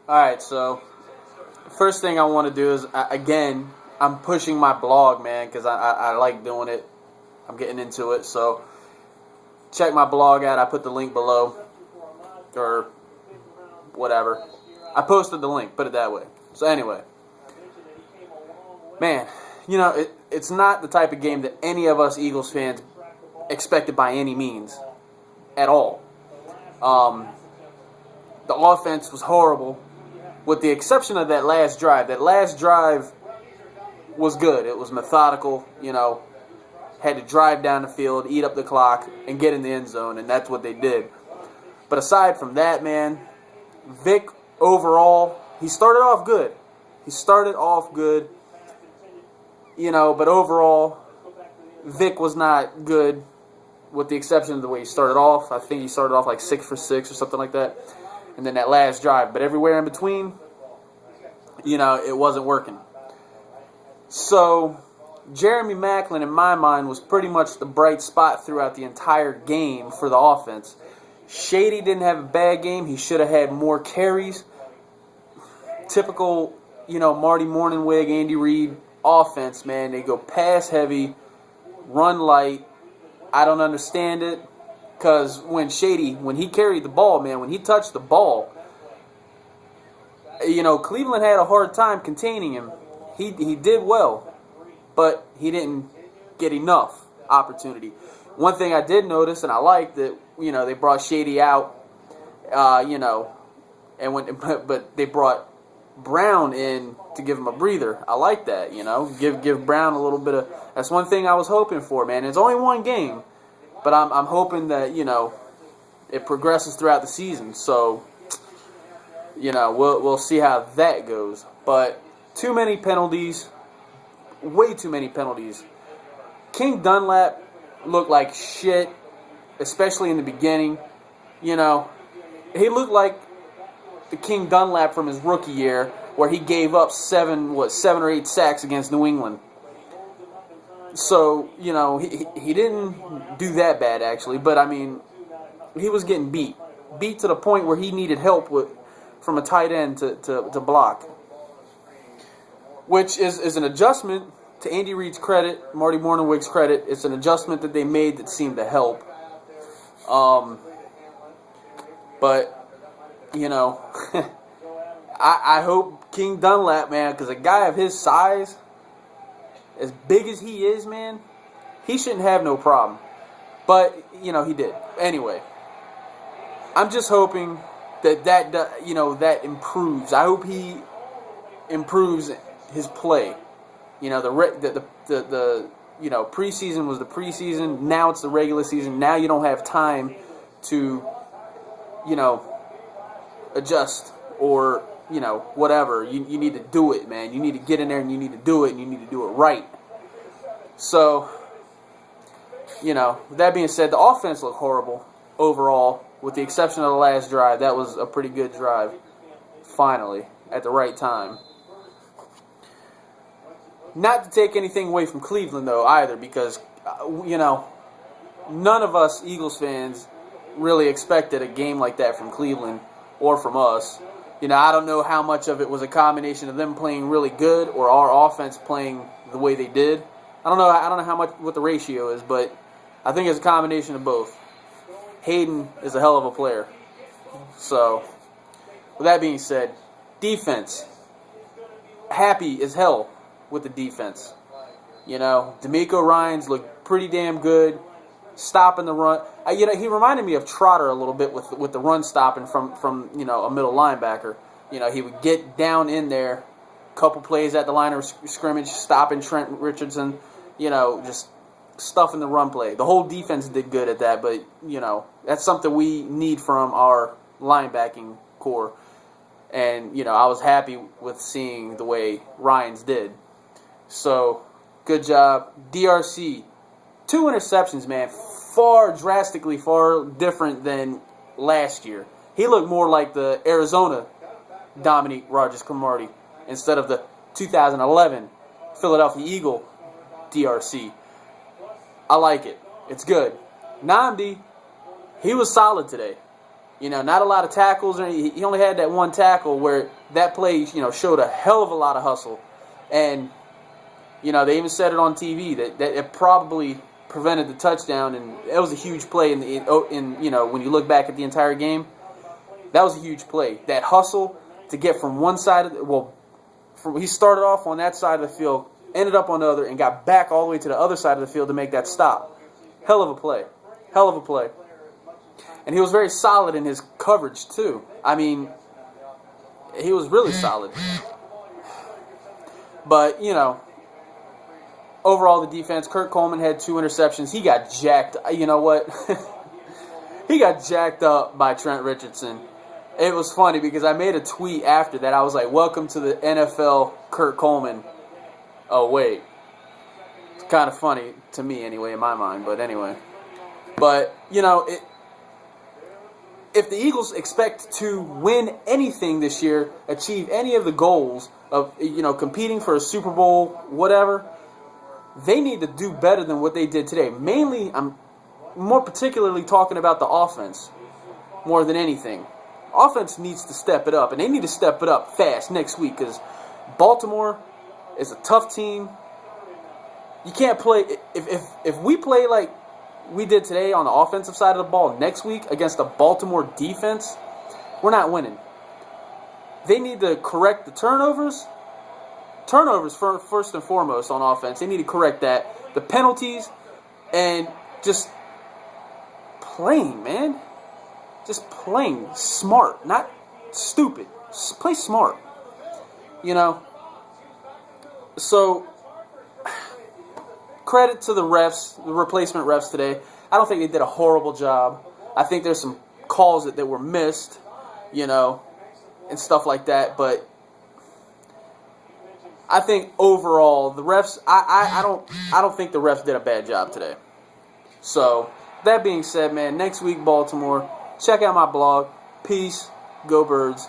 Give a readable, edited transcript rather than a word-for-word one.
Alright, so first thing I want to do is, again, I'm pushing my blog, man, because I like doing it. I'm getting into it, so check my blog out. I put the link below, or whatever. I posted the link, put it that way. So anyway, man, it's not the type of game that any of us Eagles fans expected by any means, at all. The offense was horrible, with the exception of that last drive. That last drive was good. It was methodical, had to drive down the field, eat up the clock, and get in the end zone, and that's what they did. But aside from that, man, Vic, overall, he started off good. But overall, Vic was not good, with the exception of the way he started off. I think he started off like 6 for 6 or something like that. And then that last drive. But everywhere in between, it wasn't working. So Jeremy Maclin, in my mind, was pretty much the bright spot throughout the entire game for the offense. Shady didn't have a bad game. He should have had more carries. Typical, Marty Mornhinweg, Andy Reid offense, man. They go pass heavy, run light. I don't understand it, because when he carried the ball, man, when he touched the ball, Cleveland had a hard time containing him. He did well, but he didn't get enough opportunity. One thing I did notice, and I liked that, they brought Shady out, but they brought Brown in to give him a breather. I like that, give Brown a little bit of. That's one thing I was hoping for, man. It's only one game, but I'm hoping that it progresses throughout the season. So we'll see how that goes. But too many penalties, way too many penalties. King Dunlap looked like shit, especially in the beginning. He looked like the King Dunlap from his rookie year, where he gave up 7 or 8 sacks against New England. So, he didn't do that bad, actually, but I mean, he was getting beat to the point where he needed help from a tight end to block, which is an adjustment. To Andy Reid's credit, Marty Mornhinweg's credit, it's an adjustment that they made that seemed to help. But I hope King Dunlap, man, because a guy of his size, as big as he is, man, he shouldn't have no problem. But, he did. Anyway, I'm just hoping that improves. I hope he improves his play. The preseason was the preseason. Now it's the regular season. Now you don't have time to, adjust or, whatever. You need to do it, man. You need to get in there and you need to do it, and you need to do it right. So, with that being said, the offense looked horrible overall, with the exception of the last drive. That was a pretty good drive, finally, at the right time. Not to take anything away from Cleveland, though, either, because, none of us Eagles fans really expected a game like that from Cleveland or from us. I don't know how much of it was a combination of them playing really good or our offense playing the way they did. I don't know what the ratio is, but I think it's a combination of both. Hayden is a hell of a player. So, with that being said, defense. Happy as hell with the defense. D'Amico Ryans looked pretty damn good, stopping the run. He reminded me of Trotter a little bit with the run stopping from a middle linebacker. He would get down in there, couple plays at the line of scrimmage, stopping Trent Richardson, just stuffing the run play. The whole defense did good at that, but that's something we need from our linebacking core. And I was happy with seeing the way Ryans did. So, good job. DRC, 2 interceptions, man. Drastically far different than last year. He looked more like the Arizona Dominique Rodgers-Cromartie instead of the 2011 Philadelphia Eagle DRC. I like it. It's good. Nnamdi, he was solid today. Not a lot of tackles. He only had that one tackle where that play, showed a hell of a lot of hustle. And, they even said it on TV that it probably prevented the touchdown, and it was a huge play when you look back at the entire game. That was a huge play. That hustle to get from one side he started off on that side of the field, ended up on the other, and got back all the way to the other side of the field to make that stop. Hell of a play. Hell of a play. And he was very solid in his coverage, too. I mean, he was really solid. But, overall the defense, Kurt Coleman had 2 interceptions. He got jacked. You know what? He got jacked up by Trent Richardson. It was funny because I made a tweet after that. I was like, welcome to the NFL, Kurt Coleman. Oh, wait. It's kind of funny to me anyway, in my mind. But anyway. But, if the Eagles expect to win anything this year, achieve any of the goals of, competing for a Super Bowl, whatever, they need to do better than what they did today. Mainly, I'm more particularly talking about the offense more than anything. Offense needs to step it up, and they need to step it up fast next week because Baltimore is a tough team. You can't play if we play like we did today on the offensive side of the ball next week against the Baltimore defense, we're not winning. They need to correct the turnovers. Turnovers first and foremost on offense. They need to correct that. The penalties and just playing, man. Just playing smart, not stupid. Just play smart. So credit to the refs, the replacement refs today. I don't think they did a horrible job. I think there's some calls that were missed, and stuff like that. But I think overall the refs, I don't think the refs did a bad job today. So that being said, man, next week Baltimore. Check out my blog. Peace. Go Birds.